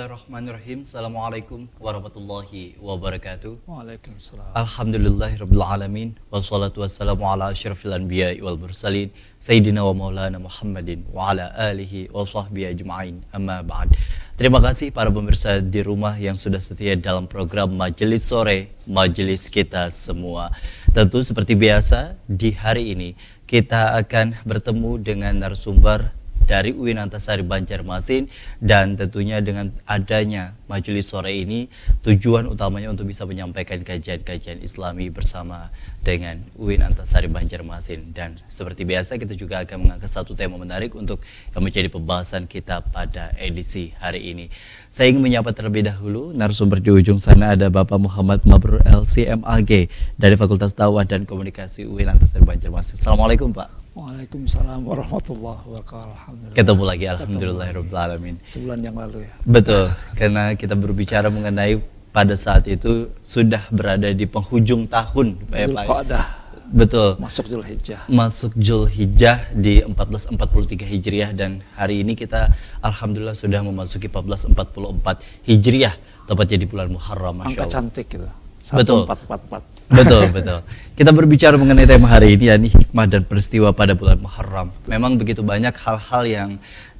Bismillahirrahmanirrahim. Assalamualaikum warahmatullahi wabarakatuh. Waalaikumsalam. Alhamdulillahirabbil alamin wassalatu wassalamu ala asyrafil anbiya'i wal mursalin sayyidina wa maulana Muhammadin wa ala alihi wa sahbihi ajma'in. Amma ba'd. Terima kasih para pemirsa di rumah yang sudah setia dalam program Majelis Sore, Majelis Kita Semua. Tentu seperti biasa di hari ini kita akan bertemu dengan narasumber dari UIN Antasari Banjarmasin, dan tentunya dengan adanya majelis sore ini tujuan utamanya untuk bisa menyampaikan kajian-kajian Islami bersama dengan UIN Antasari Banjarmasin. Dan seperti biasa kita juga akan mengangkat satu tema menarik untuk yang menjadi pembahasan kita pada edisi hari ini. Saya ingin menyapa terlebih dahulu narasumber di ujung sana, ada Bapak Muhammad Mabrur LCMAG dari Fakultas Dakwah dan Komunikasi UIN Antasari Banjarmasin. Assalamualaikum Pak. Waalaikumsalam warahmatullahi wabarakatuh. Ketemu lagi, alhamdulillahirrahmanirrahim. Sebulan yang lalu ya. Betul, karena kita berbicara mengenai pada saat itu sudah berada di penghujung tahun, Zulqa'dah. Betul. Masuk Zulhijjah. Masuk Zulhijjah di 1443 Hijriah, dan hari ini kita alhamdulillah sudah memasuki 1444 Hijriah, tepatnya di bulan Muharram. Angka cantik gitu. Betul. 1444. Betul. Kita berbicara mengenai tema hari ini, yakni hikmah dan peristiwa pada bulan Muharram. Memang begitu banyak hal-hal yang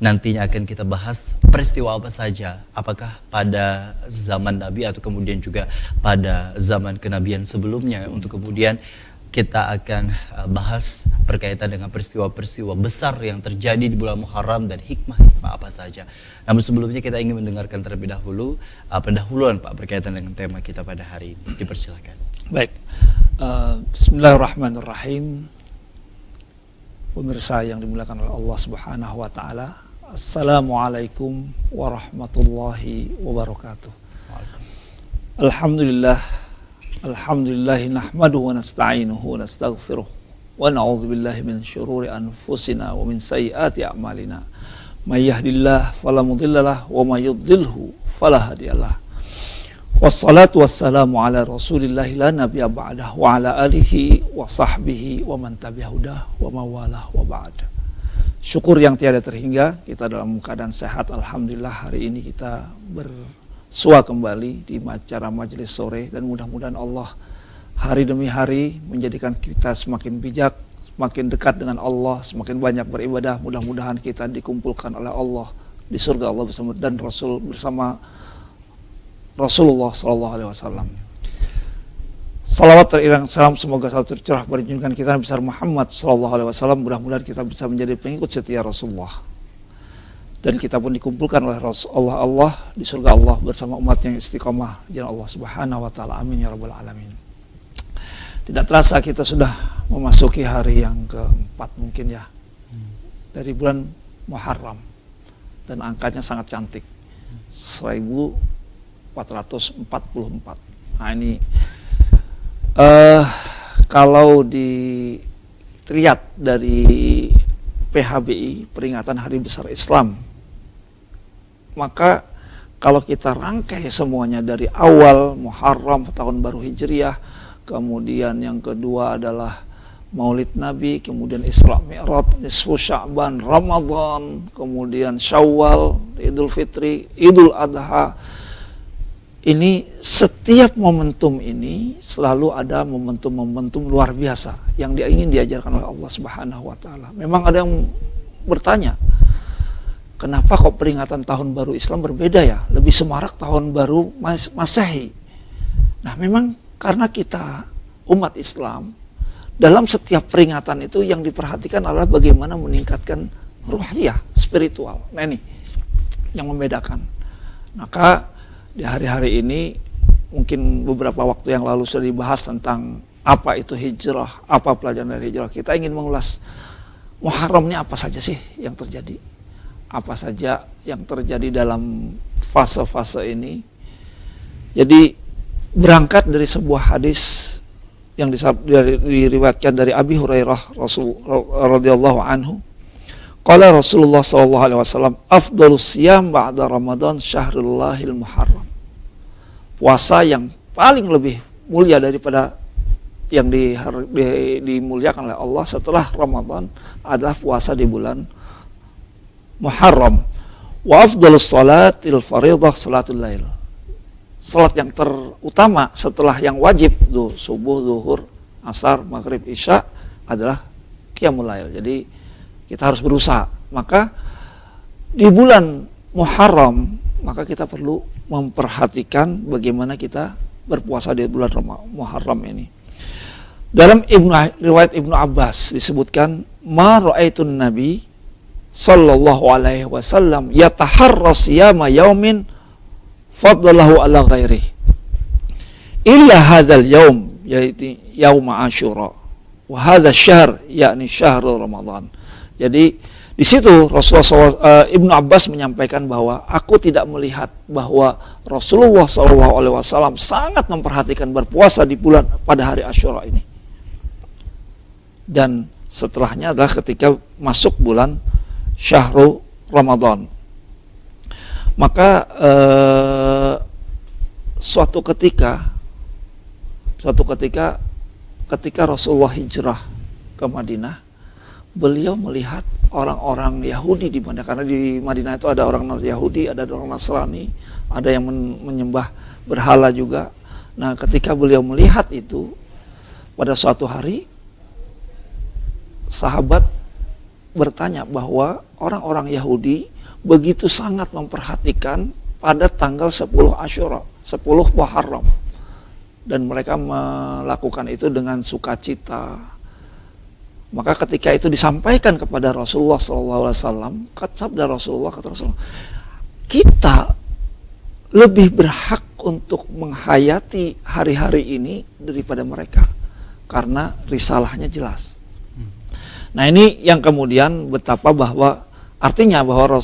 nantinya akan kita bahas. Peristiwa apa saja? Apakah pada zaman Nabi atau kemudian juga pada zaman kenabian sebelumnya? Untuk kemudian kita akan bahas berkaitan dengan peristiwa-peristiwa besar yang terjadi di bulan Muharram dan hikmah-hikmah apa saja. Namun sebelumnya kita ingin mendengarkan terlebih dahulu pendahuluan Pak berkaitan dengan tema kita pada hari ini. Dipersilakan. Baik. Bismillahirrahmanirrahim. Pemirsa yang dimuliakan oleh Allah Subhanahu wa taala. Assalamualaikum warahmatullahi wabarakatuh. Alhamdulillah nahmaduhu wa nasta'inuhu wa nastaghfiruh wa na'udzu billahi min syururi anfusina wa min sayyiati a'malina. May yahdihillahu fala mudhillalah wa may yudlilhu fala hadiyalah. Wassalatu wassalamu ala Rasulillahi la nabiyya ba'dah wa ala alihi wa sahbihi wa man tabi'ahudah wa mawalah wa ba'd. Syukur yang tiada terhingga, kita dalam keadaan sehat alhamdulillah. Hari ini kita bersua kembali di acara majelis sore, dan mudah-mudahan Allah hari demi hari menjadikan kita semakin bijak, semakin dekat dengan Allah, semakin banyak beribadah. Mudah-mudahan kita dikumpulkan oleh Allah di surga Allah bersama dan Rasul bersama Rasulullah SAW. Salawat teriring salam semoga selalu tercurah pada junjungan kita Nabi besar Muhammad SAW. Mudah-mudahan kita bisa menjadi pengikut setia Rasulullah, dan kita pun dikumpulkan oleh Rasulullah Allah di surga Allah bersama umat yang istiqamah di jalan Allah Subhanahu wa taala. Amin ya rabbal alamin. Tidak terasa kita sudah memasuki hari yang keempat mungkin ya dari bulan Muharram, dan angkanya sangat cantik, 1444. Nah ini kalau dilihat dari PHBI, peringatan Hari Besar Islam, maka kalau kita rangkai semuanya dari awal Muharram, tahun baru Hijriah, kemudian yang kedua adalah Maulid Nabi, kemudian Isra Mi'raj, Nisfu Sya'ban, Ramadan, kemudian Syawal, Idul Fitri, Idul Adha. Ini setiap momentum ini selalu ada momentum-momentum luar biasa yang ingin diajarkan oleh Allah Subhanahu wa taala. Memang ada yang bertanya, kenapa kok peringatan tahun baru Islam berbeda ya? Lebih semarak tahun baru Masehi. Nah, memang karena kita umat Islam, dalam setiap peringatan itu yang diperhatikan adalah bagaimana meningkatkan ruhiyah, spiritual. Nah, ini yang membedakan. Maka di hari-hari ini, mungkin beberapa waktu yang lalu sudah dibahas tentang apa itu hijrah, apa pelajaran dari hijrah. Kita ingin mengulas Muharram ini apa saja sih yang terjadi, apa saja yang terjadi dalam fase-fase ini. Jadi berangkat dari sebuah hadis yang diriwayatkan dari Abi Hurairah radhiyallahu anhu. Qala Rasulullah sallallahu alaihi wasallam, afdhalus siyam ba'da Ramadan syahrullahil Muharram. Puasa yang paling lebih mulia daripada yang dimuliakan oleh Allah setelah Ramadan adalah puasa di bulan Muharram. Wa afdhalus salatil fardhah salatul lail. Salat yang terutama setelah yang wajib tuh subuh, zuhur, asar, maghrib, isya adalah qiyamul lail. Jadi kita harus berusaha. Maka di bulan Muharram maka kita perlu memperhatikan bagaimana kita berpuasa di bulan Muharram ini. Dalam riwayat Ibnu Abbas disebutkan, ma ra'aitun nabi sallallahu alaihi wasallam yataharra siyama yaumin fadlahu ala ghairihi illa hadzal yaum, yaitu yaum Asyura wa hadzal syahr, yakni syahrul Ramadan. Jadi di situ Rasulullah Ibnu Abbas menyampaikan bahwa aku tidak melihat bahwa Rasulullah SAW sangat memperhatikan berpuasa di bulan pada hari Asyura ini. Dan setelahnya adalah ketika masuk bulan Syahrul Ramadan. Maka suatu ketika Rasulullah hijrah ke Madinah, beliau melihat orang-orang Yahudi di Madinah, karena di Madinah itu ada orang Yahudi, ada orang Nasrani, ada yang menyembah berhala juga. Nah, ketika beliau melihat itu, pada suatu hari sahabat bertanya bahwa orang-orang Yahudi begitu sangat memperhatikan pada tanggal 10 Asyura, 10 Muharram, dan mereka melakukan itu dengan sukacita. Maka ketika itu disampaikan kepada Rasulullah SAW, kata Rasulullah, kita lebih berhak untuk menghayati hari-hari ini daripada mereka, karena risalahnya jelas. Nah, ini yang kemudian betapa bahwa artinya bahwa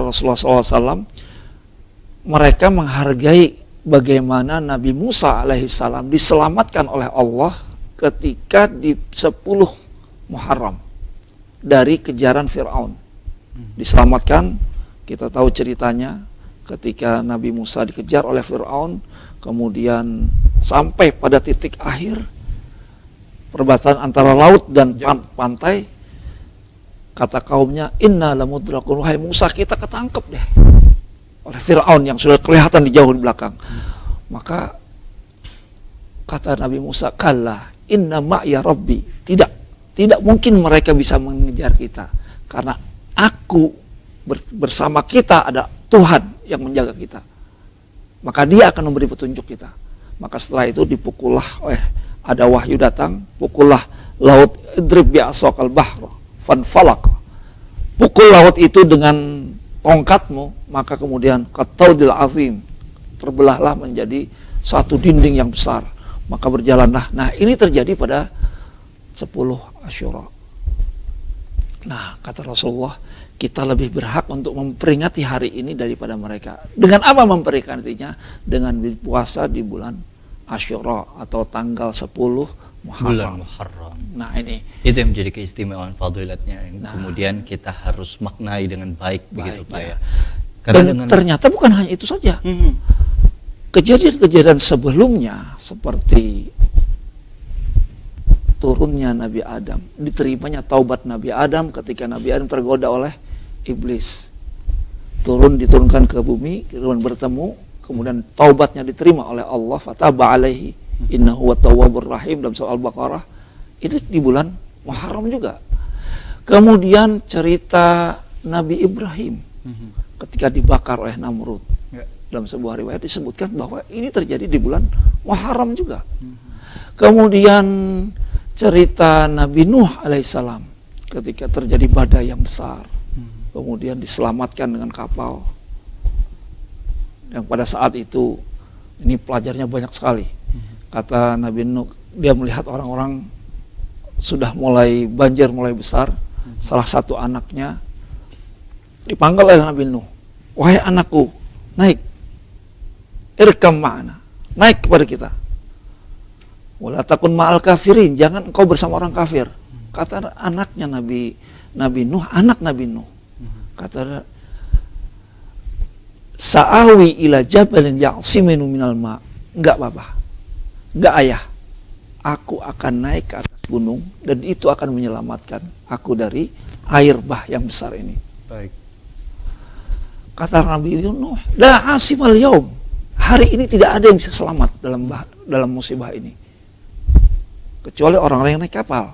Rasulullah SAW mereka menghargai bagaimana Nabi Musa alaihissalam diselamatkan oleh Allah ketika di 10 Muharram dari kejaran Fir'aun. Diselamatkan, kita tahu ceritanya ketika Nabi Musa dikejar oleh Fir'aun, kemudian sampai pada titik akhir perbatasan antara laut dan pantai, kata kaumnya, inna lamudrakun, wahai Musa, kita ketangkep deh oleh Fir'aun yang sudah kelihatan di jauh di belakang. Maka kata Nabi Musa, kalla inna ma'ya rabbi, tidak mungkin mereka bisa mengejar kita, karena aku bersama kita ada Tuhan yang menjaga kita, maka dia akan memberi petunjuk kita. Maka setelah itu dipukullah ada wahyu datang, pukullah laut, idrib bi'asaqal bahr fanfalaq, pukul laut itu dengan tongkatmu, maka kemudian qataudil azim, terbelahlah menjadi satu dinding yang besar, maka berjalanlah. Nah, ini terjadi pada 10 Asyura. Nah, kata Rasulullah, kita lebih berhak untuk memperingati hari ini daripada mereka. Dengan apa memperingatinya? Dengan berpuasa di bulan Asyura atau tanggal 10 Muharram. Bulan Muharram. Nah, ini itu yang menjadi keistimewaan fadilatnya yang kemudian kita harus maknai dengan baik begitu Pak ya. Dan ternyata bukan hanya itu saja. Kejadian-kejadian sebelumnya seperti turunnya Nabi Adam, diterimanya taubat Nabi Adam ketika Nabi Adam tergoda oleh iblis, diturunkan ke bumi, kemudian bertemu, kemudian taubatnya diterima oleh Allah, fataba alaihi innahu wattawwabur rahim, dalam surah Al-Baqarah. Itu di bulan Muharram juga. Kemudian cerita Nabi Ibrahim ketika dibakar oleh Namrud, dalam sebuah riwayat disebutkan bahwa ini terjadi di bulan Muharram juga. Kemudian cerita Nabi Nuh alaihissalam ketika terjadi badai yang besar, kemudian diselamatkan dengan kapal, yang pada saat itu ini pelajarnya banyak sekali. Kata Nabi Nuh, dia melihat orang-orang sudah mulai banjir, mulai besar. Salah satu anaknya dipanggil oleh Nabi Nuh, wahai anakku, naik, irkam ma'ana, naik kepada kita. Wala takun ma'al kafirin, jangan engkau bersama orang kafir. Kata anaknya Nabi Nuh, anak Nabi Nuh, kata, sa'awi ila jabalin ya'siminu minal ma'. Enggak Bapak, enggak ayah, aku akan naik ke atas gunung dan itu akan menyelamatkan aku dari air bah yang besar ini. Baik. Kata Nabi Nuh, la asimal yaum. Hari ini tidak ada yang bisa selamat dalam musibah ini. Kecuali orang-orang yang naik kapal.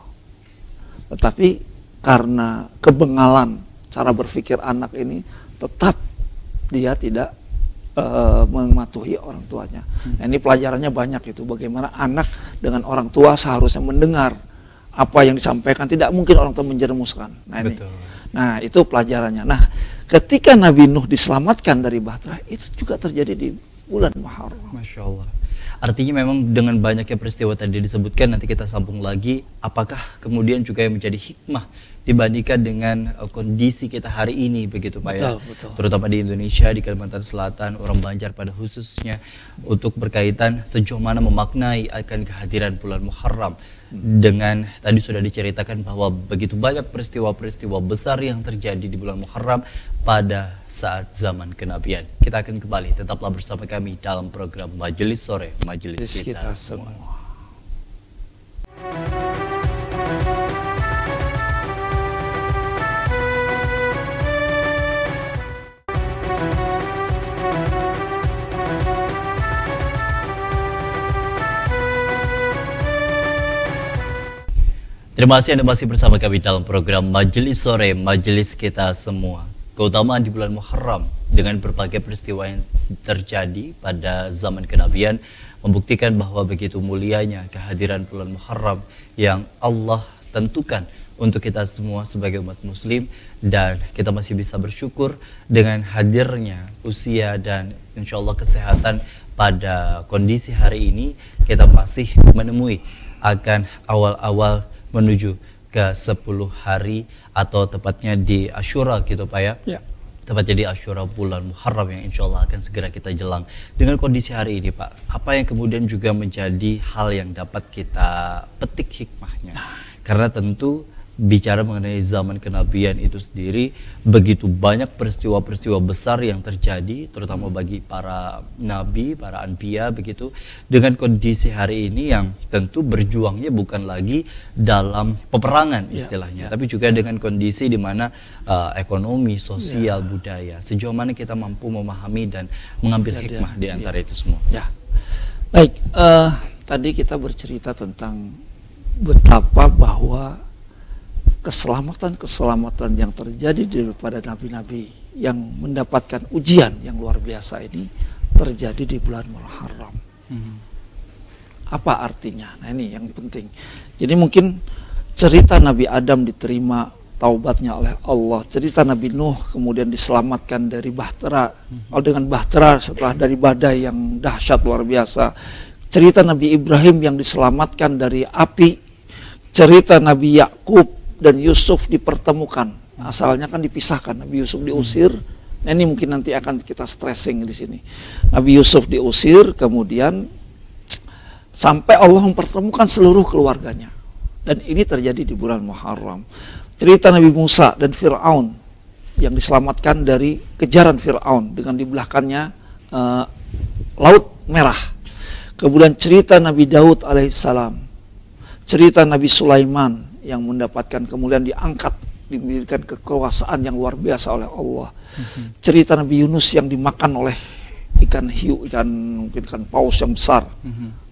Tetapi karena kebengalan cara berpikir anak ini, tetap dia tidak mematuhi orang tuanya. Nah, ini pelajarannya banyak itu. Bagaimana anak dengan orang tua seharusnya mendengar apa yang disampaikan. Tidak mungkin orang tua menjerumuskan. Nah, ini. Betul. Nah, itu pelajarannya. Nah, ketika Nabi Nuh diselamatkan dari Bahtera, itu juga terjadi di bulan Muharram. Masya Allah. Artinya memang dengan banyaknya peristiwa tadi disebutkan, nanti kita sambung lagi, apakah kemudian juga yang menjadi hikmah dibandingkan dengan kondisi kita hari ini, begitu Pak ya? Betul. Terutama di Indonesia, di Kalimantan Selatan, orang Banjar pada khususnya, untuk berkaitan sejauh mana memaknai akan kehadiran bulan Muharram. Dengan tadi sudah diceritakan bahwa begitu banyak peristiwa-peristiwa besar yang terjadi di bulan Muharram pada saat zaman kenabian. Kita akan kembali, tetaplah bersama kami dalam program Majelis Sore, Majelis Kita Semua. Terima kasih Anda masih bersama kami dalam program Majelis Sore, Majelis Kita Semua. Keutamaan di bulan Muharram dengan berbagai peristiwa yang terjadi pada zaman kenabian membuktikan bahwa begitu mulianya kehadiran bulan Muharram yang Allah tentukan untuk kita semua sebagai umat muslim, dan kita masih bisa bersyukur dengan hadirnya usia dan insya Allah kesehatan pada kondisi hari ini. Kita masih menemui akan awal-awal menuju ke 10 hari atau tepatnya di Asyura gitu Pak ya. Ya. Tepatnya di Asyura bulan Muharram yang insya Allah akan segera kita jelang. Dengan kondisi hari ini Pak, apa yang kemudian juga menjadi hal yang dapat kita petik hikmahnya? Karena tentu bicara mengenai zaman kenabian itu sendiri, begitu banyak peristiwa-peristiwa besar yang terjadi, terutama bagi para nabi, para anbiya begitu, dengan kondisi hari ini yang tentu berjuangnya bukan lagi dalam peperangan istilahnya, tapi juga dengan kondisi di mana ekonomi, sosial, budaya, sejauh mana kita mampu memahami dan mengambil hikmah di antara itu semua. Ya. Baik, tadi kita bercerita tentang betapa bahwa keselamatan yang terjadi daripada nabi-nabi yang mendapatkan ujian yang luar biasa ini terjadi di bulan Muharram. Apa artinya? Nah, ini yang penting. Jadi mungkin cerita Nabi Adam diterima taubatnya oleh Allah, cerita Nabi Nuh kemudian diselamatkan dari Bahtera, dengan Bahtera setelah dari badai yang dahsyat luar biasa, cerita Nabi Ibrahim yang diselamatkan dari api, cerita Nabi Yakub dan Yusuf dipertemukan. Asalnya kan dipisahkan, Nabi Yusuf diusir. Nah, ini mungkin nanti akan kita stressing di sini. Nabi Yusuf diusir, kemudian sampai Allah mempertemukan seluruh keluarganya. Dan ini terjadi di bulan Muharram. Cerita Nabi Musa dan Fir'aun yang diselamatkan dari kejaran Fir'aun dengan dibelahkannya Laut Merah. Kemudian cerita Nabi Daud alaihissalam, cerita Nabi Sulaiman yang mendapatkan kemudian diangkat, diberikan kekuasaan yang luar biasa oleh Allah. Cerita Nabi Yunus yang dimakan oleh ikan hiu, mungkin ikan paus yang besar,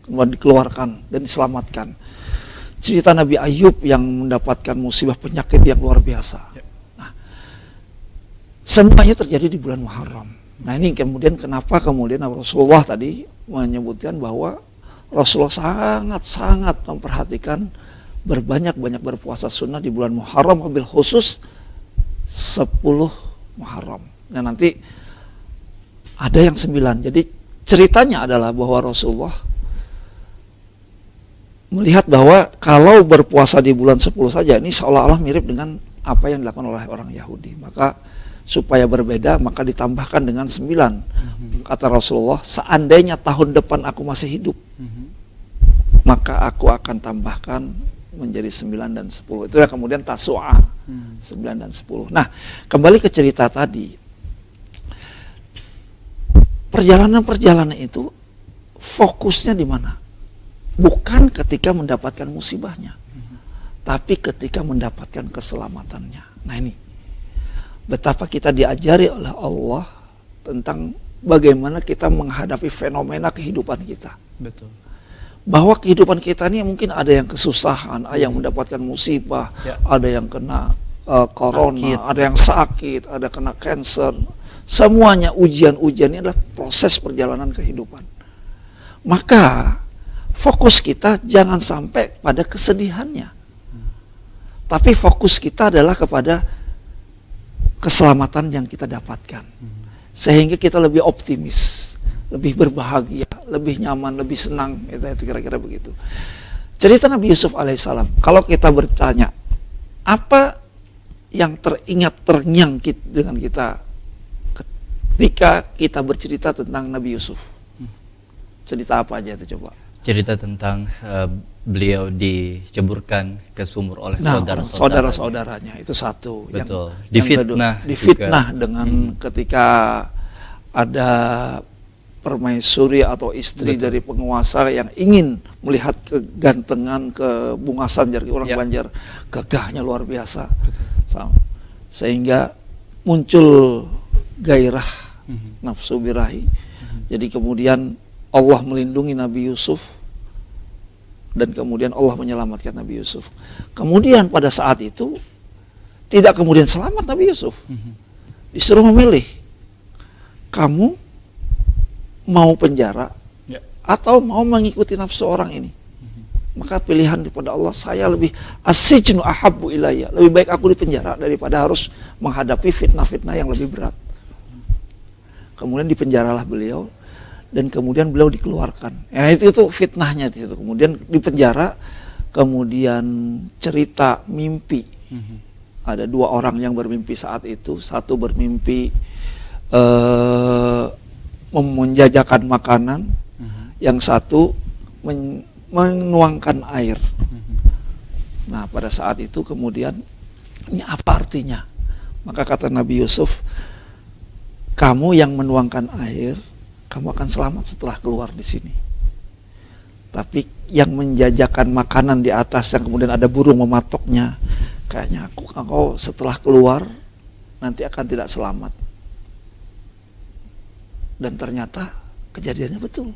kemudian dikeluarkan dan diselamatkan. Cerita Nabi Ayub yang mendapatkan musibah penyakit yang luar biasa. Nah, semuanya terjadi di bulan Muharram. Nah, ini kemudian kenapa kemudian Rasulullah tadi menyebutkan bahwa Rasulullah sangat-sangat memperhatikan berbanyak-banyak berpuasa sunnah di bulan Muharram, wabil khusus 10 Muharram. Nah, nanti ada yang 9. Jadi ceritanya adalah bahwa Rasulullah melihat bahwa kalau berpuasa di bulan 10 saja, ini seolah-olah mirip dengan apa yang dilakukan oleh orang Yahudi. Maka supaya berbeda, maka ditambahkan dengan 9. Kata Rasulullah, seandainya tahun depan aku masih hidup, maka aku akan tambahkan menjadi 9 dan 10. Itulah kemudian Tasu'a, 9 dan 10. Nah, kembali ke cerita tadi. Perjalanan-perjalanan itu fokusnya di mana? Bukan ketika mendapatkan musibahnya, tapi ketika mendapatkan keselamatannya. Nah, ini betapa kita diajari oleh Allah tentang bagaimana kita menghadapi fenomena kehidupan kita. Betul. Bahwa kehidupan kita ini mungkin ada yang kesusahan, ada yang mendapatkan musibah, Ya. ada yang kena corona, Sakit. ada yang sakit, ada kena cancer. Semuanya ujian-ujian ini adalah proses perjalanan kehidupan. Maka fokus kita jangan sampai pada kesedihannya. Tapi fokus kita adalah kepada keselamatan yang kita dapatkan. Sehingga kita lebih optimis, lebih berbahagia, lebih nyaman, lebih senang, itu kira-kira begitu. Cerita Nabi Yusuf alaihissalam, kalau kita bertanya, apa yang ternyangkit dengan kita ketika kita bercerita tentang Nabi Yusuf? Cerita apa aja itu coba? Cerita tentang beliau diceburkan ke sumur oleh saudara-saudaranya, itu satu. Betul. Difitnah dengan ketika ada permaisuri atau istri dari penguasa yang ingin melihat kegantengan, kebungasan dari orang Banjar, gagahnya luar biasa. Sehingga muncul gairah nafsu birahi. Jadi kemudian Allah melindungi Nabi Yusuf dan kemudian Allah menyelamatkan Nabi Yusuf. Kemudian pada saat itu tidak kemudian selamat Nabi Yusuf. Disuruh memilih. Kamu mau penjara atau mau mengikuti nafsu orang ini? Maka pilihan daripada Allah, saya lebih as-sijnu ahabbu ilayya. Lebih baik aku di penjara daripada harus menghadapi fitnah-fitnah yang lebih berat. Kemudian dipenjaralah beliau. Dan kemudian beliau dikeluarkan. Ya, itu fitnahnya di situ. Kemudian di penjara, kemudian cerita mimpi. Ada dua orang yang bermimpi saat itu. Satu bermimpi menjajakan makanan, yang satu menuangkan air. Nah, pada saat itu kemudian ini apa artinya? Maka kata Nabi Yusuf, kamu yang menuangkan air, kamu akan selamat setelah keluar di sini. Tapi yang menjajakan makanan di atas yang kemudian ada burung mematoknya, kayaknya kau setelah keluar nanti akan tidak selamat. Dan ternyata kejadiannya betul.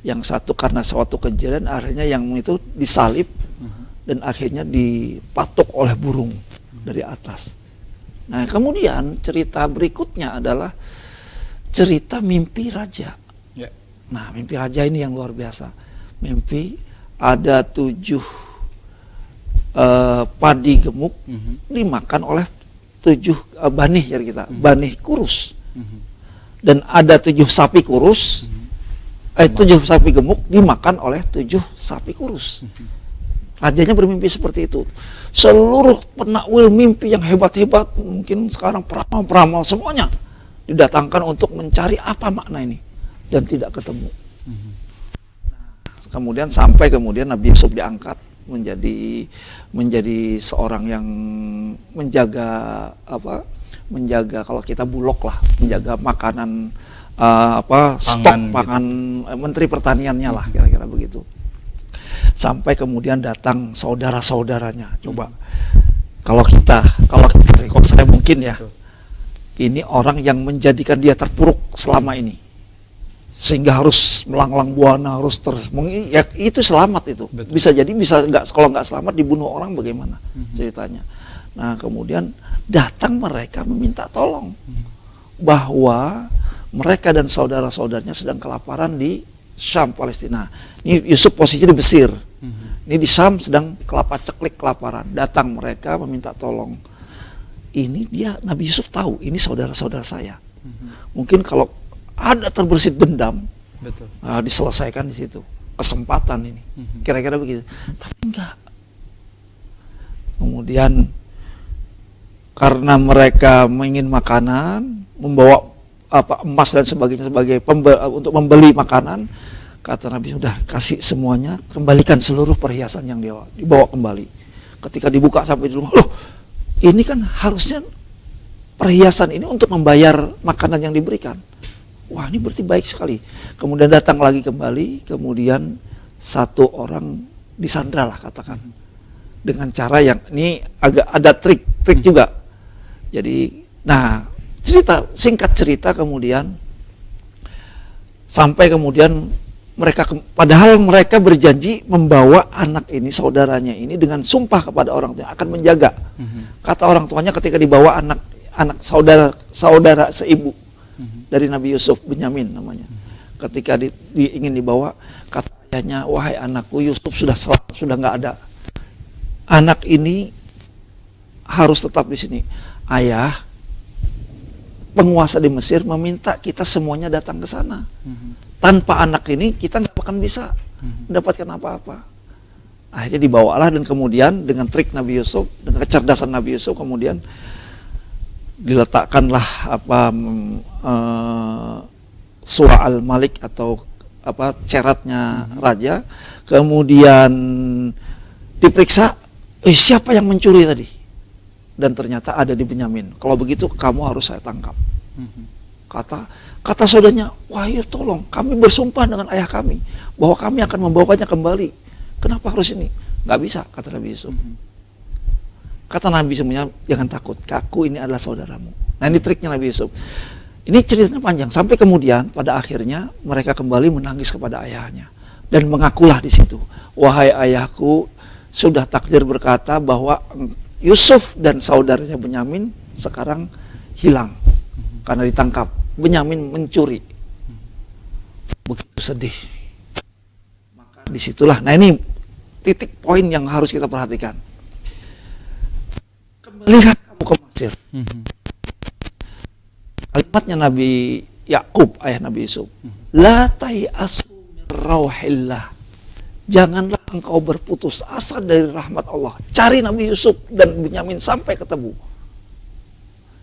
Yang satu karena suatu kejadian akhirnya yang itu disalib dan akhirnya dipatok oleh burung dari atas. Nah, kemudian cerita berikutnya adalah cerita mimpi raja. Nah, mimpi raja ini yang luar biasa. Mimpi ada 7 padi gemuk dimakan oleh 7 banih ya kita, banih kurus. Dan ada 7 sapi kurus, 7 sapi gemuk dimakan oleh 7 sapi kurus. Rajanya bermimpi seperti itu. Seluruh penakwil mimpi yang hebat-hebat, mungkin sekarang peramal-peramal semuanya didatangkan untuk mencari apa makna ini dan tidak ketemu. Kemudian sampai kemudian Nabi Yusuf diangkat menjadi seorang yang menjaga kalau kita bulog lah, menjaga makanan stok pangan gitu. Menteri pertaniannya lah kira-kira begitu. Sampai kemudian datang saudara-saudaranya. Coba kalau saya mungkin ya, ini orang yang menjadikan dia terpuruk selama ini, sehingga harus melanglang buana, harus ya itu selamat itu. Betul. Bisa jadi bisa nggak, kalau nggak selamat dibunuh orang bagaimana ceritanya. Nah, kemudian datang mereka meminta tolong bahwa mereka dan saudara-saudaranya sedang kelaparan di Syam, Palestina. Ini Yusuf posisinya di Mesir. Ini di Syam sedang kelaparan. Datang mereka meminta tolong. Ini dia, Nabi Yusuf tahu ini saudara-saudara saya. Mungkin kalau ada terbersit dendam, diselesaikan di situ. Kesempatan ini. Kira-kira begitu. Tapi enggak. Kemudian karena mereka ingin makanan, membawa emas dan sebagainya untuk membeli makanan, kata Nabi, sudah kasih semuanya, kembalikan seluruh perhiasan yang dia dibawa kembali. Ketika dibuka sampai di rumah, loh, ini kan harusnya perhiasan ini untuk membayar makanan yang diberikan. Wah, ini berarti baik sekali. Kemudian datang lagi kembali, kemudian satu orang disandra lah katakan, dengan cara yang ini agak ada trik juga. Jadi, nah Singkat cerita kemudian sampai kemudian padahal mereka berjanji membawa anak ini, saudaranya ini dengan sumpah kepada orang tuanya akan menjaga. Kata orang tuanya ketika dibawa anak saudara seibu dari Nabi Yusuf, Benyamin namanya. Ketika ingin dibawa, kata ayahnya, wahai anakku, Yusuf sudah nggak ada. Anak ini harus tetap di sini. Ayah, penguasa di Mesir meminta kita semuanya datang ke sana. Tanpa anak ini kita nggak akan bisa mendapatkan apa-apa. Akhirnya dibawalah, dan kemudian dengan trik Nabi Yusuf, dengan kecerdasan Nabi Yusuf, kemudian diletakkanlah suwa al-malik atau ceratnya raja. Kemudian diperiksa, siapa yang mencuri tadi? Dan ternyata ada di Benyamin. Kalau begitu kamu harus saya tangkap. Kata saudaranya, wahyu tolong, kami bersumpah dengan ayah kami bahwa kami akan membawanya kembali. Kenapa harus ini? Nggak bisa, kata Nabi Yusuf. Kata Nabi Yusufnya, jangan takut, aku ini adalah saudaramu. Nah, ini triknya Nabi Yusuf. Ini ceritanya panjang, sampai kemudian pada akhirnya mereka kembali menangis kepada ayahnya dan mengakulah di situ, wahai ayahku, sudah takdir berkata bahwa Yusuf dan saudaranya Benyamin sekarang hilang karena ditangkap. Benyamin mencuri. Begitu sedih. Maka disitulah, nah ini titik poin yang harus kita perhatikan. Kembalilah kamu ke Mesir. Kalimatnya Nabi Yakub, ayah Nabi Yusuf. La tai'asu min rauhillah. Janganlah engkau berputus asa dari rahmat Allah. Cari Nabi Yusuf dan Benyamin sampai ketemu.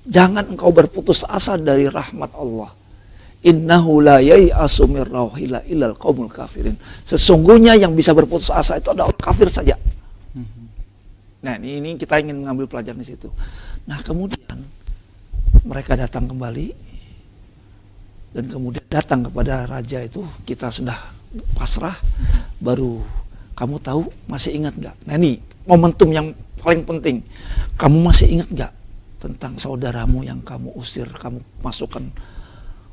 Jangan engkau berputus asa dari rahmat Allah. Innahu la yai'asu min rauhillah illal qaumul kafirin. Sesungguhnya yang bisa berputus asa itu adalah orang kafir saja. Nah, ini kita ingin mengambil pelajaran di situ. Nah, kemudian mereka datang kembali, dan kemudian datang kepada raja itu, kita sudah pasrah, baru kamu tahu, masih ingat nggak? Nah, ini momentum yang paling penting. Kamu masih ingat nggak tentang saudaramu yang kamu usir, kamu masukkan?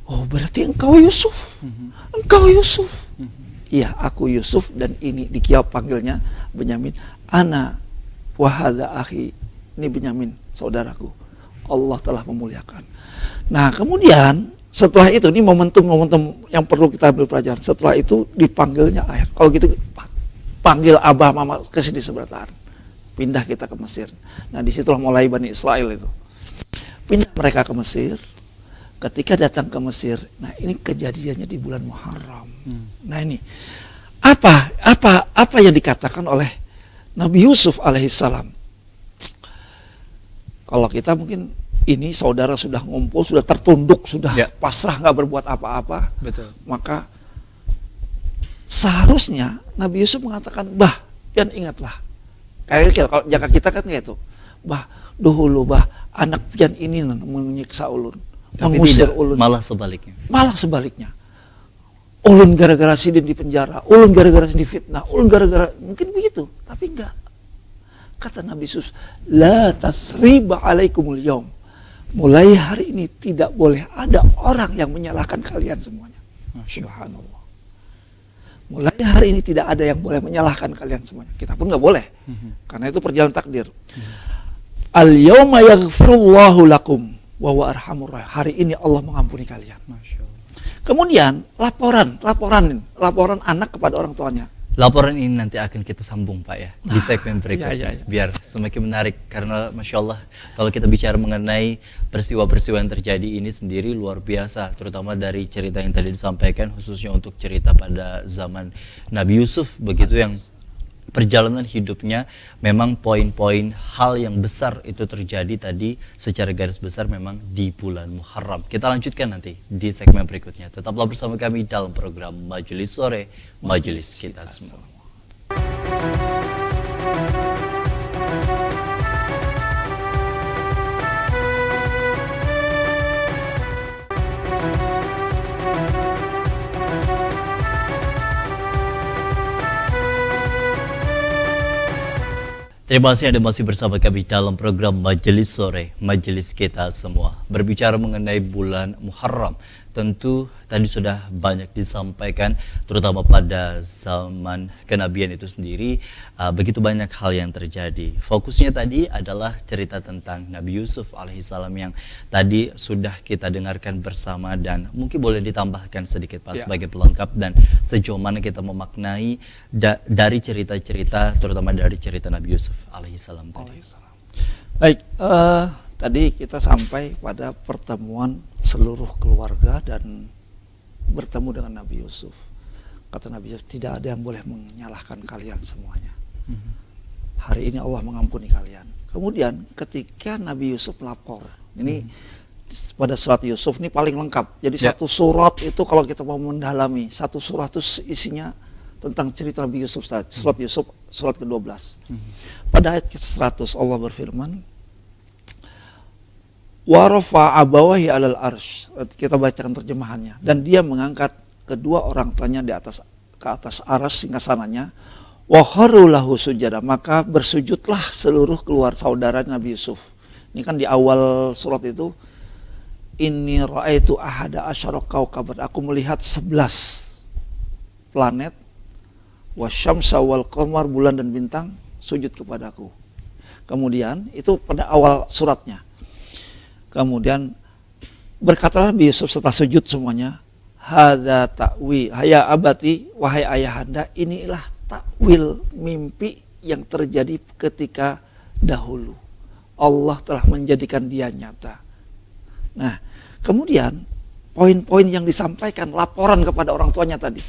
Oh, berarti engkau Yusuf. Engkau Yusuf. Iya, aku Yusuf, dan ini dijawab panggilnya Benyamin. Ana wa hadza akhi. Ini Benyamin, saudaraku. Allah telah memuliakan. Nah, kemudian setelah itu, ini momentum-momentum yang perlu kita ambil pelajaran. Setelah itu dipanggilnya ayah. Kalau gitu panggil abah mama ke sini sebentar. Pindah kita ke Mesir. Nah, disitulah mulai Bani Israel itu. Pindah mereka ke Mesir. Ketika datang ke Mesir, nah ini kejadiannya di bulan Muharram. Nah, ini apa yang dikatakan oleh Nabi Yusuf alaihissalam. Kalau kita mungkin ini saudara sudah ngumpul, sudah tertunduk, sudah pasrah, nggak berbuat apa-apa. Betul. Maka seharusnya Nabi Yusuf mengatakan, bah, pian ingatlah. Kayak kalau jaka kita kan kayak itu, bah, dahulu bah, anak pian ini menyiksa ulun, mengusir ulun. Malah sebaliknya. Malah sebaliknya. Ulun gara-gara sidin di penjara, ulun gara-gara sidin fitnah, ulun gara-gara, mungkin begitu, tapi enggak. Kata Nabi Yusuf, la tathriba alaikumul yaum. Mulai hari ini tidak boleh ada orang yang menyalahkan kalian semuanya. Subhanallah. Mulai hari ini tidak ada yang boleh menyalahkan kalian semuanya. Kita pun nggak boleh, karena itu perjalanan takdir. Al yauma yaghfirullahu lakum wa huwa arhamur rahim. Hari ini Allah mengampuni kalian. Kemudian laporan anak kepada orang tuanya. Laporan ini nanti akan kita sambung, Pak, ya, di segmen berikutnya. Biar semakin menarik, karena Masya Allah kalau kita bicara mengenai peristiwa-peristiwa yang terjadi ini sendiri luar biasa, terutama dari cerita yang tadi disampaikan, khususnya untuk cerita pada zaman Nabi Yusuf, begitu, yang perjalanan hidupnya memang poin-poin hal yang besar itu terjadi tadi secara garis besar memang di bulan Muharram. Kita lanjutkan nanti di segmen berikutnya. Tetaplah bersama kami dalam program Majelis Sore, Majelis Kita Semua. Terima kasih Anda masih bersama kami dalam program Majelis Sore, Majelis Kita Semua. Berbicara mengenai bulan Muharram, tentu tadi sudah banyak disampaikan, terutama pada zaman kenabian itu sendiri, begitu banyak hal yang terjadi. Fokusnya tadi adalah cerita tentang Nabi Yusuf alaihissalam yang tadi sudah kita dengarkan bersama, dan mungkin boleh ditambahkan sedikit Pak sebagai pelengkap dan sejauh mana kita memaknai dari cerita-cerita, terutama dari cerita Nabi Yusuf alaihissalam tadi. Baik, tadi kita sampai pada pertemuan seluruh keluarga dan bertemu dengan Nabi Yusuf. Kata Nabi Yusuf, tidak ada yang boleh menyalahkan kalian semuanya. Hari ini Allah mengampuni kalian. Kemudian ketika Nabi Yusuf lapor, ini pada surat Yusuf ini paling lengkap. Jadi satu surat itu kalau kita mau mendalami, satu surat itu isinya tentang cerita Nabi Yusuf. Surat Yusuf, surat ke-12. Pada ayat ke-100 Allah berfirman, wa rafa'a abawahi 'alal arsy. Kita bacakan terjemahannya. Dan dia mengangkat kedua orang tuanya ke atas aras singgasananya. Wa kharu lahu sujada, maka bersujudlah seluruh keluar saudara Nabi Yusuf. Ini kan di awal surat itu, inni ra'aitu ahada asyara kaukaban, aku melihat 11 planet, wasyamsa wal qamar, bulan dan bintang sujud kepadaku. Kemudian itu pada awal suratnya. Kemudian berkatalah Nabi Yusuf setelah sujud semuanya, hadza ta'wi, haya abati, wahai ayahanda, inilah takwil mimpi yang terjadi ketika dahulu. Allah telah menjadikan dia nyata. Nah, kemudian poin-poin yang disampaikan, laporan kepada orang tuanya tadi.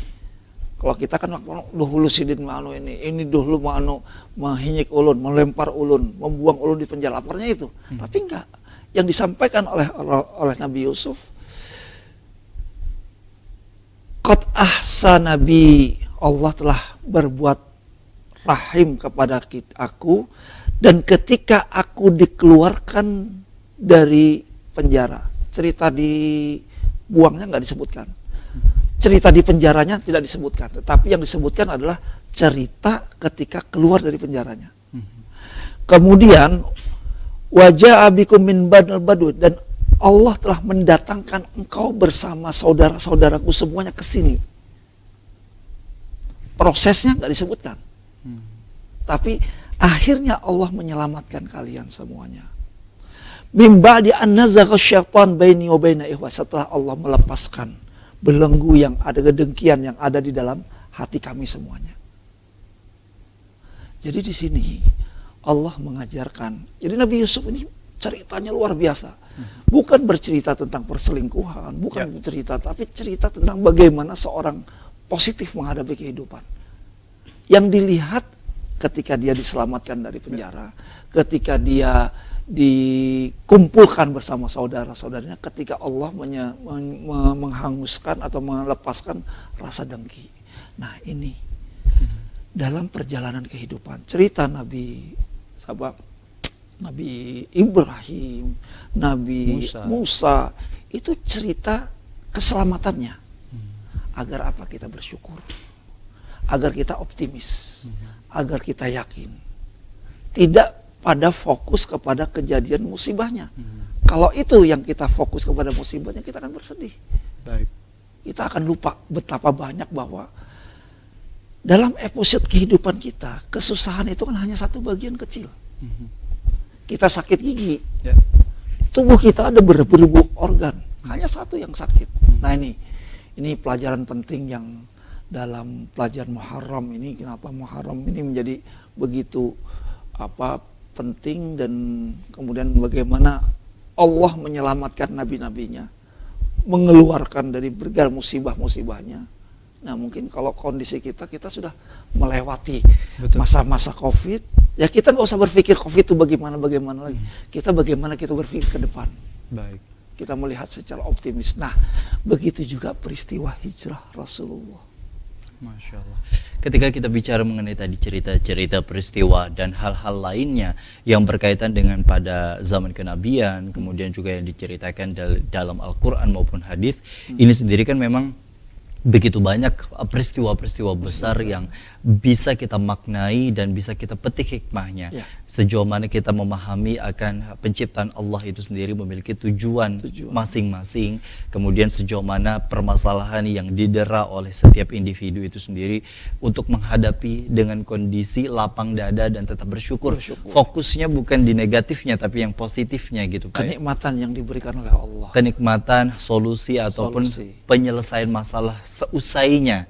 Kalau kita kan laporan, dahulu sidin ma'anu ini dahulu ma'anu mahinyik ulun, melempar ulun, membuang ulun di penjara, lapornya itu. Tapi enggak. Yang disampaikan oleh Nabi Yusuf, qad ahsana bi, Allah telah berbuat rahim kepada aku, dan ketika aku dikeluarkan dari penjara. Cerita dibuangnya nggak disebutkan, cerita di penjaranya tidak disebutkan, tetapi yang disebutkan adalah cerita ketika keluar dari penjaranya. Kemudian wajah abikum min badal badud, dan Allah telah mendatangkan engkau bersama saudara-saudaraku semuanya ke sini. Prosesnya nggak disebutkan, tapi akhirnya Allah menyelamatkan kalian semuanya. Mimba di an-nazagha syaitan baini wa baina ikhwah, setelah Allah melepaskan belenggu yang ada, kedengkian yang ada di dalam hati kami semuanya. Jadi di sini Allah mengajarkan. Jadi Nabi Yusuf ini ceritanya luar biasa. Bukan bercerita tentang perselingkuhan, bukan bercerita, tapi cerita tentang bagaimana seorang positif menghadapi kehidupan. Yang dilihat ketika dia diselamatkan dari penjara, ketika dia dikumpulkan bersama saudara-saudaranya, ketika Allah menghanguskan atau melepaskan rasa dengki. Nah ini dalam perjalanan kehidupan, cerita Nabi Ibrahim, Nabi Musa itu cerita keselamatannya. Agar apa? Kita bersyukur, agar kita optimis, agar kita yakin. Tidak pada fokus kepada kejadian musibahnya. Kalau itu yang kita fokus kepada musibahnya, kita akan bersedih. Baik. Kita akan lupa betapa banyak bahwa dalam episode kehidupan kita, kesusahan itu kan hanya satu bagian kecil. Kita sakit gigi, tubuh kita ada beribu-ribu organ, hanya satu yang sakit. Nah ini pelajaran penting yang dalam pelajaran Muharram ini, kenapa Muharram ini menjadi begitu penting, dan kemudian bagaimana Allah menyelamatkan nabi-nabinya, mengeluarkan dari berbagai musibah-musibahnya. Nah mungkin kalau kondisi kita sudah melewati masa-masa COVID, ya kita nggak usah berpikir COVID itu bagaimana lagi. Kita bagaimana kita berpikir ke depan. Baik. Kita melihat secara optimis. Nah begitu juga peristiwa hijrah Rasulullah. Masya Allah. Ketika kita bicara mengenai tadi cerita-cerita peristiwa dan hal-hal lainnya yang berkaitan dengan pada zaman kenabian, kemudian juga yang diceritakan dalam Al-Quran maupun hadis, ini sendiri kan memang begitu banyak peristiwa-peristiwa besar yang bisa kita maknai dan bisa kita petik hikmahnya. Ya. Sejauh mana kita memahami akan penciptaan Allah itu sendiri memiliki tujuan masing-masing. Kemudian sejauh mana permasalahan yang didera oleh setiap individu itu sendiri untuk menghadapi dengan kondisi lapang dada dan tetap bersyukur. Fokusnya bukan di negatifnya tapi yang positifnya gitu Pak. Kenikmatan yang diberikan oleh Allah. Kenikmatan, solusi ataupun penyelesaian masalah seusainya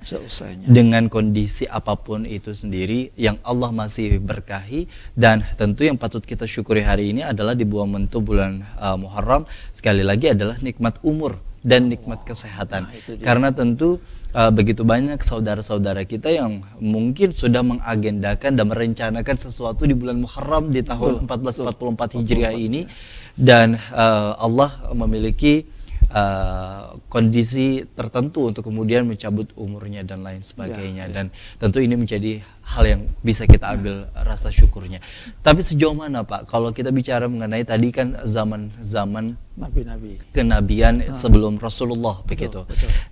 dengan kondisi apapun itu sendiri yang Allah masih berkahi. Dan tentu yang patut kita syukuri hari ini adalah di bawah mentu bulan Muharram sekali lagi adalah nikmat umur dan nikmat kesehatan. Karena tentu begitu banyak saudara-saudara kita yang mungkin sudah mengagendakan dan merencanakan sesuatu di bulan Muharram di tahun 1444 Hijriah ini, dan Allah memiliki kondisi tertentu untuk kemudian mencabut umurnya dan lain sebagainya. Dan tentu ini menjadi hal yang bisa kita ambil rasa syukurnya. Tapi sejauh mana Pak kalau kita bicara mengenai tadi kan zaman-zaman nabi-nabi kenabian sebelum Rasulullah begitu.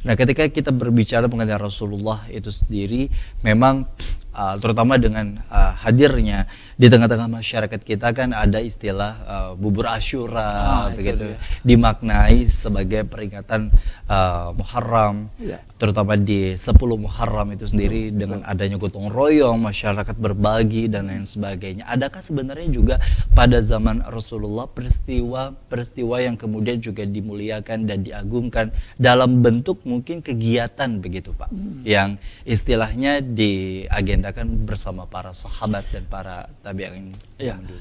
Nah, ketika kita berbicara mengenai Rasulullah itu sendiri memang terutama dengan hadirnya di tengah-tengah masyarakat kita kan ada istilah bubur Asyura begitu, dimaknai sebagai peringatan Muharram, terutama di 10 Muharram itu sendiri dengan adanya gotong royong, masyarakat berbagi dan lain sebagainya. Adakah sebenarnya juga pada zaman Rasulullah peristiwa yang kemudian juga dimuliakan dan diagungkan dalam bentuk mungkin kegiatan begitu Pak, yang istilahnya diagendakan bersama para sahabat dan para tabi'in zaman dulu?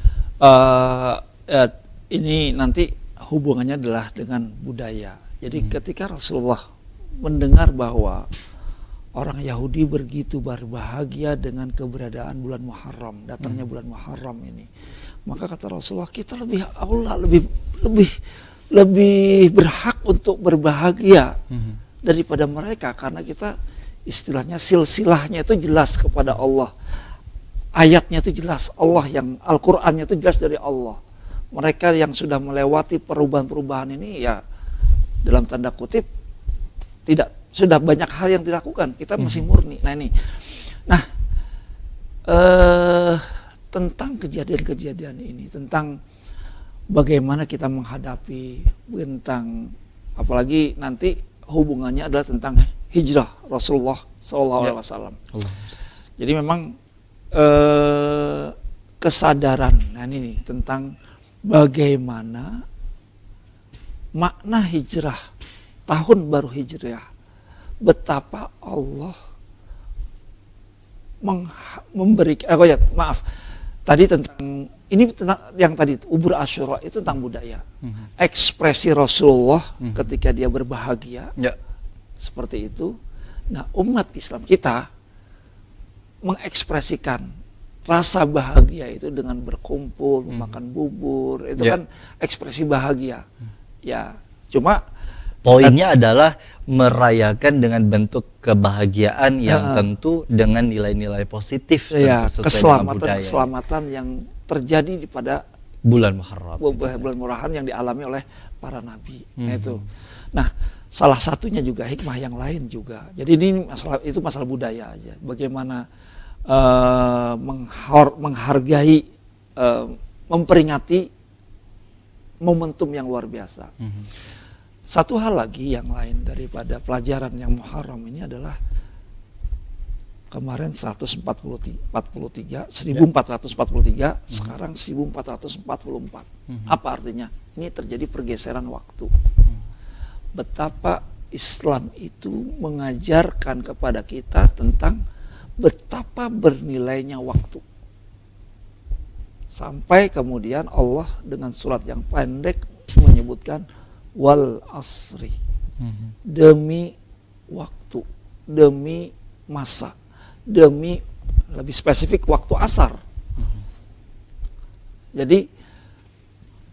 Ini nanti hubungannya adalah dengan budaya. Jadi ketika Rasulullah mendengar bahwa orang Yahudi begitu berbahagia dengan keberadaan bulan Muharram, datangnya bulan Muharram ini, maka kata Rasulullah, kita lebih aula, lebih berhak untuk berbahagia daripada mereka, karena kita istilahnya silsilahnya itu jelas kepada Allah, ayatnya itu jelas Allah, yang Al-Qur'annya itu jelas dari Allah. Mereka yang sudah melewati perubahan-perubahan ini ya dalam tanda kutip sudah banyak hal yang dilakukan, kita masih murni. Nah ini, tentang kejadian-kejadian ini, tentang bagaimana kita menghadapi, tentang apalagi nanti hubungannya adalah tentang hijrah Rasulullah SAW. Jadi memang kesadaran, nah ini tentang bagaimana makna hijrah, tahun baru hijriah, betapa Allah memberikan, tadi tentang ini, tentang yang tadi ubur Asyura itu tentang budaya, ekspresi Rasulullah ketika dia berbahagia, seperti itu. Nah, umat Islam kita mengekspresikan rasa bahagia itu dengan berkumpul, memakan bubur, itu kan ekspresi bahagia. Ya, cuma poinnya adalah merayakan dengan bentuk kebahagiaan yang tentu dengan nilai-nilai positif, keselamatan yang terjadi pada bulan Muharram. Bulan Muharram yang dialami oleh para nabi. Nah, itu. Nah, salah satunya juga hikmah yang lain juga. Jadi ini masalah budaya aja. Bagaimana menghargai, memperingati momentum yang luar biasa. Satu hal lagi yang lain daripada pelajaran yang Muharram ini adalah kemarin 1443, sekarang 1444. Apa artinya? Ini terjadi pergeseran waktu. Betapa Islam itu mengajarkan kepada kita tentang betapa bernilainya waktu. Sampai kemudian Allah dengan surat yang pendek menyebutkan wal asri, demi waktu, demi masa, demi lebih spesifik waktu asar. Jadi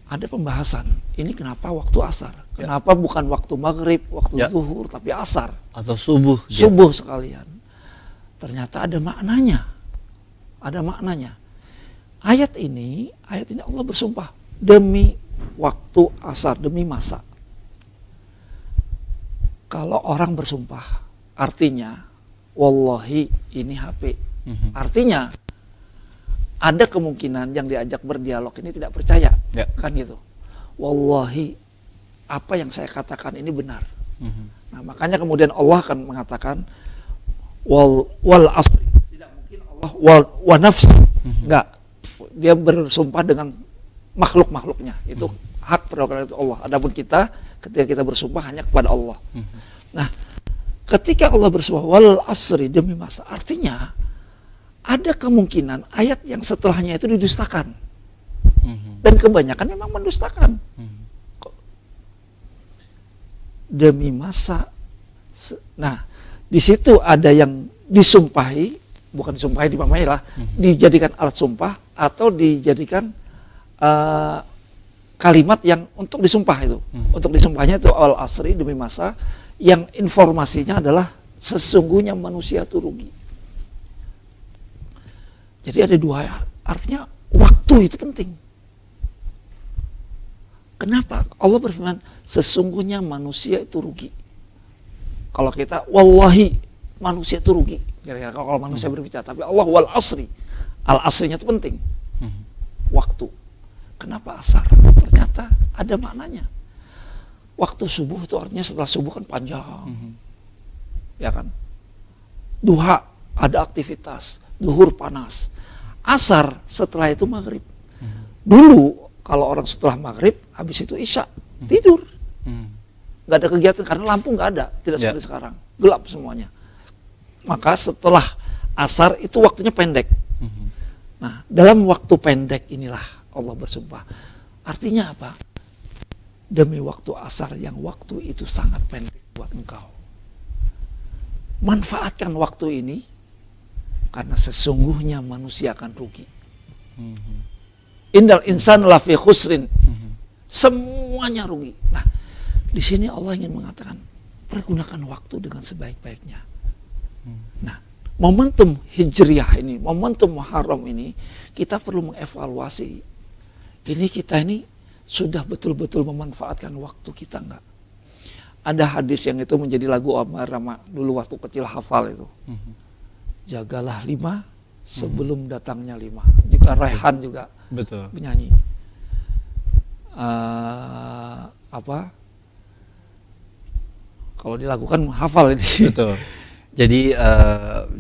ada pembahasan, ini kenapa waktu asar? Kenapa bukan waktu maghrib, waktu zuhur, tapi asar atau subuh? Subuh sekalian. Ternyata ada maknanya. Ada maknanya. Ayat ini Allah bersumpah demi waktu asar, demi masa. Kalau orang bersumpah artinya wallahi ini HP. Artinya ada kemungkinan yang diajak berdialog ini tidak percaya, kan gitu. Wallahi apa yang saya katakan ini benar. Nah, makanya kemudian Allah akan mengatakan wal asri. Tidak mungkin Allah wa nafsi. Enggak. Dia bersumpah dengan makhluk-makhluknya. Itu hak prerogatif Allah. Adapun kita ketika kita bersumpah hanya kepada Allah. Nah, ketika Allah bersumpah wal asri demi masa, artinya ada kemungkinan ayat yang setelahnya itu didustakan. Dan kebanyakan memang mendustakan. Demi masa. Nah, di situ ada yang disumpahi, bukan disumpahi dipamai lah, dijadikan alat sumpah atau dijadikan kalimat yang untuk disumpah itu. Untuk disumpahnya itu al asri demi masa, yang informasinya adalah sesungguhnya manusia itu rugi. Jadi ada dua, artinya waktu itu penting. Kenapa? Allah berfirman, sesungguhnya manusia itu rugi. Kalau kita, wallahi, manusia itu rugi. Kira-kira kalau manusia berbicara. Tapi Allah wal asri. Al-asrinya itu penting. Waktu. Kenapa asar? Ternyata ada maknanya. Waktu subuh itu artinya setelah subuh kan panjang. Ya kan? Duha, ada aktivitas. Duhur panas. Asar, setelah itu maghrib. Dulu, kalau orang setelah maghrib, habis itu isya, tidur. Gak ada kegiatan, karena lampu gak ada. Tidak seperti sekarang. Gelap semuanya. Maka setelah asar, itu waktunya pendek. Nah, dalam waktu pendek inilah Allah bersumpah. Artinya apa? Demi waktu asar yang waktu itu sangat pendek buat engkau. Manfaatkan waktu ini, karena sesungguhnya manusia akan rugi. Innal insan lafi khusrin. Semuanya rugi. Nah, di sini Allah ingin mengatakan, pergunakan waktu dengan sebaik-baiknya. Nah, momentum hijriyah ini, momentum Muharram ini, kita perlu mengevaluasi. Kita ini sudah betul-betul memanfaatkan waktu kita enggak? Ada hadis yang itu menjadi lagu Omar Rama dulu waktu kecil hafal itu. Jagalah 5 sebelum datangnya 5. Juga Raihan juga penyanyi. Kalau dilakukan hafal ini. Betul. Jadi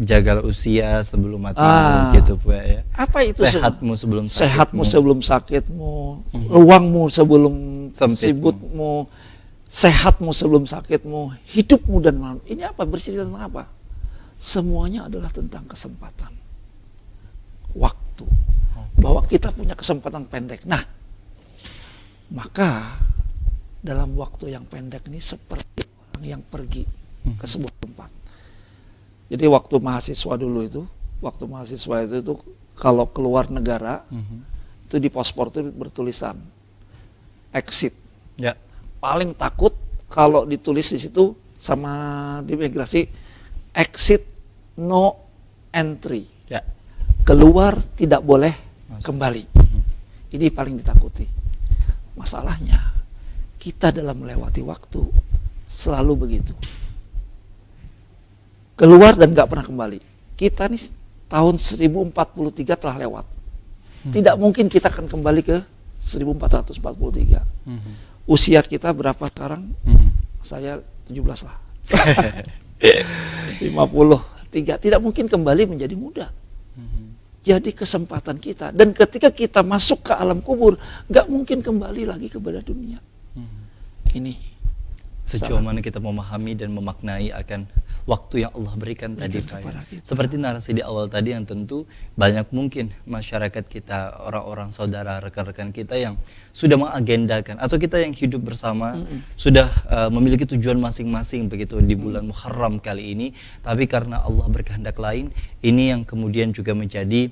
jagalah usia sebelum matimu gitu ya. Apa itu? Sehatmu sebelum sakitmu. Sehatmu sebelum sakitmu, luangmu sebelum sibukmu, sehatmu sebelum sakitmu, hidupmu dan malam. Ini apa? Bercerita tentang apa? Semuanya adalah tentang kesempatan. Waktu. Bahwa kita punya kesempatan pendek. Nah, maka dalam waktu yang pendek ini seperti orang yang pergi ke sebuah tempat. Jadi waktu mahasiswa dulu itu, kalau keluar negara, itu di paspor itu bertulisan exit. Ya. Paling takut kalau ditulis di situ sama di imigrasi exit no entry. Ya. Keluar tidak boleh kembali. Ini paling ditakuti. Masalahnya kita dalam melewati waktu selalu begitu. Keluar dan gak pernah kembali. Kita nih tahun 1043 telah lewat. Tidak mungkin kita akan kembali ke 1443. Usia kita berapa sekarang? Saya 17 lah. 53. Tidak mungkin kembali menjadi muda. Jadi kesempatan kita. Dan ketika kita masuk ke alam kubur, gak mungkin kembali lagi kepada dunia. Ini sejauh mana kita memahami dan memaknai akan waktu yang Allah berikan tadi, Pak. Seperti narasi di awal tadi yang tentu banyak mungkin masyarakat kita, orang-orang saudara, rekan-rekan kita yang sudah mengagendakan atau kita yang hidup bersama sudah memiliki tujuan masing-masing begitu di bulan Muharram kali ini, tapi karena Allah berkehendak lain, ini yang kemudian juga menjadi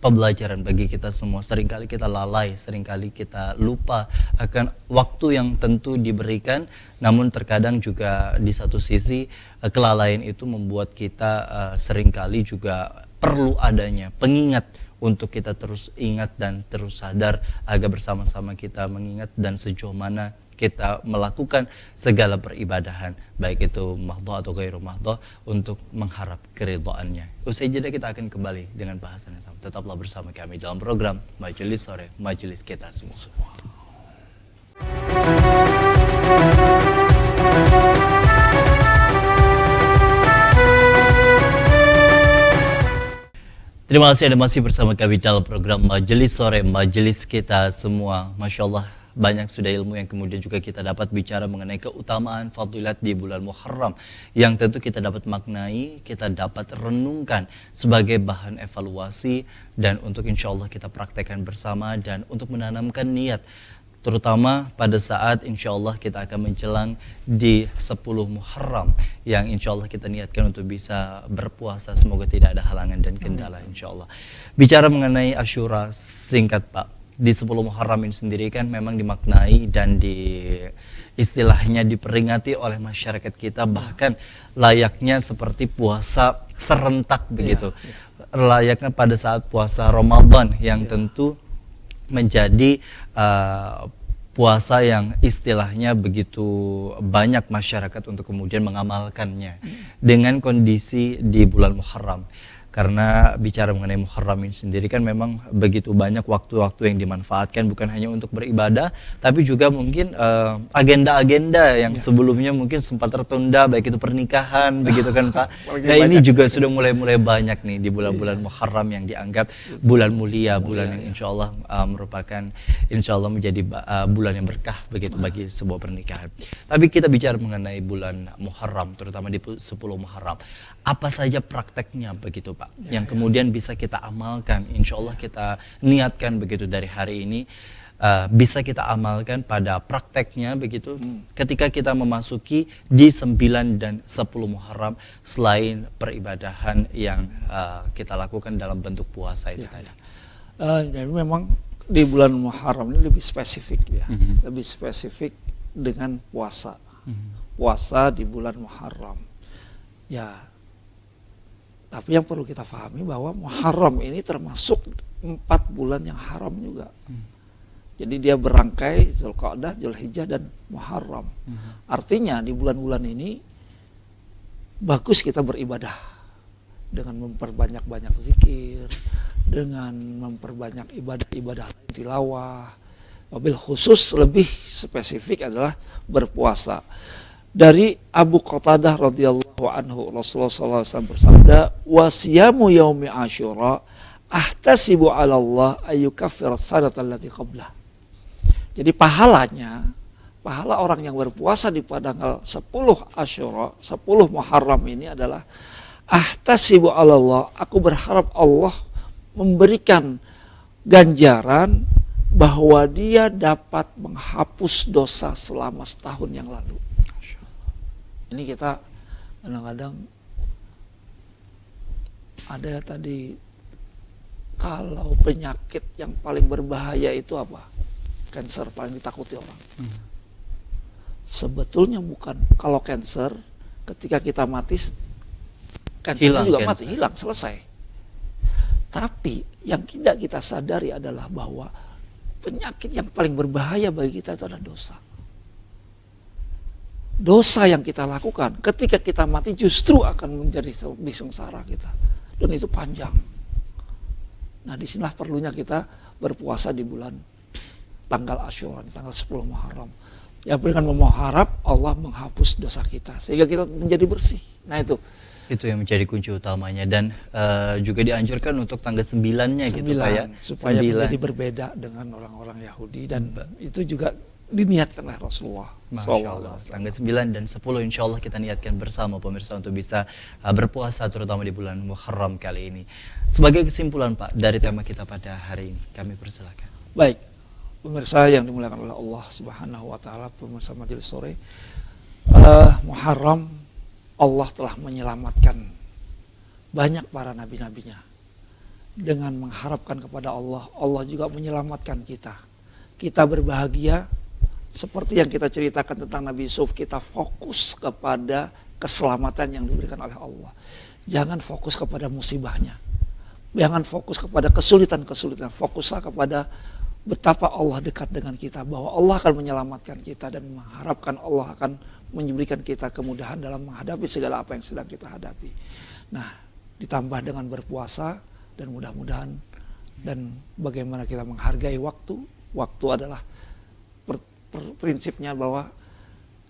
pembelajaran bagi kita semua. Seringkali kita lalai, seringkali kita lupa akan waktu yang tentu diberikan, namun terkadang juga di satu sisi kelalaian itu membuat kita seringkali juga perlu adanya pengingat untuk kita terus ingat dan terus sadar agar bersama-sama kita mengingat dan sejauh mana kita melakukan segala peribadahan, baik itu mahdhah atau ghairu mahdhah, untuk mengharap keridhaannya. Usai jeda kita akan kembali dengan bahasan yang sama. Tetaplah bersama kami dalam program Majelis Sore, Majelis Kita Semua. Terima kasih Anda masih bersama kami dalam program Majelis Sore, Majelis Kita Semua. Masya Allah, banyak sudah ilmu yang kemudian juga kita dapat bicara mengenai keutamaan fadilat di bulan Muharram, yang tentu kita dapat maknai, kita dapat renungkan sebagai bahan evaluasi, dan untuk insya Allah kita praktekkan bersama, dan untuk menanamkan niat, terutama pada saat insya Allah kita akan menjelang di 10 Muharram, yang insya Allah kita niatkan untuk bisa berpuasa. Semoga tidak ada halangan dan kendala insya Allah. Bicara mengenai Asyura, singkat Pak, di 10 Muharram ini sendiri kan memang dimaknai dan istilahnya diperingati oleh masyarakat kita, bahkan layaknya seperti puasa serentak begitu. Layaknya pada saat puasa Ramadan yang tentu menjadi puasa yang istilahnya begitu banyak masyarakat untuk kemudian mengamalkannya dengan kondisi di bulan Muharram. Karena bicara mengenai Muharram ini sendiri kan memang begitu banyak waktu-waktu yang dimanfaatkan, bukan hanya untuk beribadah, tapi juga mungkin agenda-agenda yang sebelumnya mungkin sempat tertunda, baik itu pernikahan, begitu kan Pak. Nah ini juga sudah mulai banyak nih di bulan-bulan Muharram yang dianggap bulan mulia, bulan yang insya Allah merupakan insya Allah menjadi bulan yang berkah begitu bagi sebuah pernikahan. Tapi kita bicara mengenai bulan Muharram, terutama di 10 Muharram, apa saja prakteknya begitu Pak, yang kemudian bisa kita amalkan, insya Allah kita niatkan begitu dari hari ini, bisa kita amalkan pada prakteknya begitu ketika kita memasuki di 9 dan 10 Muharram, selain peribadahan yang kita lakukan dalam bentuk puasa itu tadi. Jadi memang di bulan Muharram ini lebih spesifik ya, lebih spesifik dengan puasa. Puasa di bulan Muharram. Ya, tapi yang perlu kita pahami bahwa Muharram ini termasuk 4 bulan yang haram juga. Jadi dia berangkai Zulqa'dah, Zulhijjah, dan Muharram. Artinya di bulan-bulan ini bagus kita beribadah dengan memperbanyak-banyak zikir, dengan memperbanyak ibadah-ibadah tilawah. Wabil khusus lebih spesifik adalah berpuasa. Dari Abu Qatadah radhiyallahu anhu, Rasulullah SAW bersabda, "Wasiyamu yaumi Asyura ahtasibu 'ala Allah ayyukaffira as-sanata allati qablah." Jadi pahala orang yang berpuasa di tanggal 10 Asyura, 10 Muharram ini adalah ahtasibu 'ala Allah, aku berharap Allah memberikan ganjaran bahwa dia dapat menghapus dosa selama setahun yang lalu. Ini kita kadang-kadang ada tadi, kalau penyakit yang paling berbahaya itu apa? Cancer, paling ditakuti orang. Sebetulnya bukan. Kalau cancer, ketika kita mati, cancer juga mati, hilang, selesai. Tapi yang tidak kita sadari adalah bahwa penyakit yang paling berbahaya bagi kita itu adalah dosa. Dosa yang kita lakukan ketika kita mati justru akan menjadi lebih sengsara kita, dan itu panjang. Nah, disinilah perlunya kita berpuasa di bulan tanggal Asyura, di tanggal 10 Muharram. Ya, dengan mengharap Allah menghapus dosa kita sehingga kita menjadi bersih. Nah, itu yang menjadi kunci utamanya, dan juga dianjurkan untuk tanggal 9-nya gitu Pak ya. Supaya menjadi berbeda dengan orang-orang Yahudi, dan itu juga diniatkan oleh Rasulullah. Masya Allah. Tanggal 9 dan 10 insya Allah kita niatkan bersama pemirsa untuk bisa berpuasa terutama di bulan Muharram kali ini. Sebagai kesimpulan Pak dari tema kita pada hari ini, kami persilakan. Baik, pemirsa yang dimuliakan oleh Allah Subhanahu wa taala, pemirsa Majelis Sore, Muharram Allah telah menyelamatkan banyak para nabi-nabinya. Dengan mengharapkan kepada Allah, Allah juga menyelamatkan kita. Kita berbahagia. Seperti yang kita ceritakan tentang Nabi Yusuf, kita fokus kepada keselamatan yang diberikan oleh Allah. Jangan fokus kepada musibahnya. Jangan fokus kepada kesulitan-kesulitan. Fokuslah kepada betapa Allah dekat dengan kita, bahwa Allah akan menyelamatkan kita dan mengharapkan Allah akan memberikan kita kemudahan dalam menghadapi segala apa yang sedang kita hadapi. Nah, ditambah dengan berpuasa dan mudah-mudahan, dan bagaimana kita menghargai waktu. Waktu adalah prinsipnya bahwa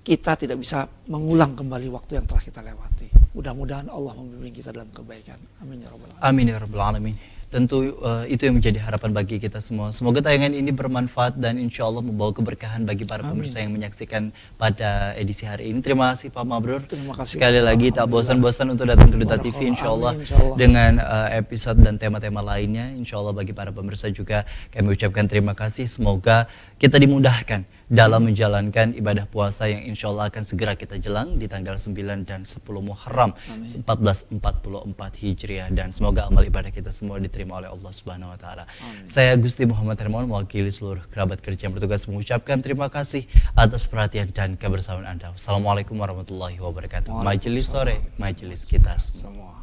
kita tidak bisa mengulang kembali waktu yang telah kita lewati. Mudah-mudahan Allah membimbing kita dalam kebaikan. Amin ya rabbal alamin. Amin ya rabbal alamin. Tentu itu yang menjadi harapan bagi kita semua. Semoga tayangan ini bermanfaat dan insya Allah membawa keberkahan bagi para pemirsa yang menyaksikan pada edisi hari ini. Terima kasih Pak Mabrur. Terima kasih. Sekali lagi tak bosan-bosan untuk datang ke Duta TV insya Allah dengan episode dan tema-tema lainnya. Insya Allah bagi para pemirsa juga kami ucapkan terima kasih. Semoga kita dimudahkan dalam menjalankan ibadah puasa yang insya Allah akan segera kita jelang di tanggal 9 dan 10 Muharram 1444 Hijriah, dan semoga amal ibadah kita semua diterima oleh Allah Subhanahu wa taala. Saya Gusti Muhammad Hermawan mewakili seluruh kerabat kerja yang bertugas mengucapkan terima kasih atas perhatian dan kebersamaan Anda. Assalamualaikum warahmatullahi wabarakatuh. Majelis sore, majelis kita semua.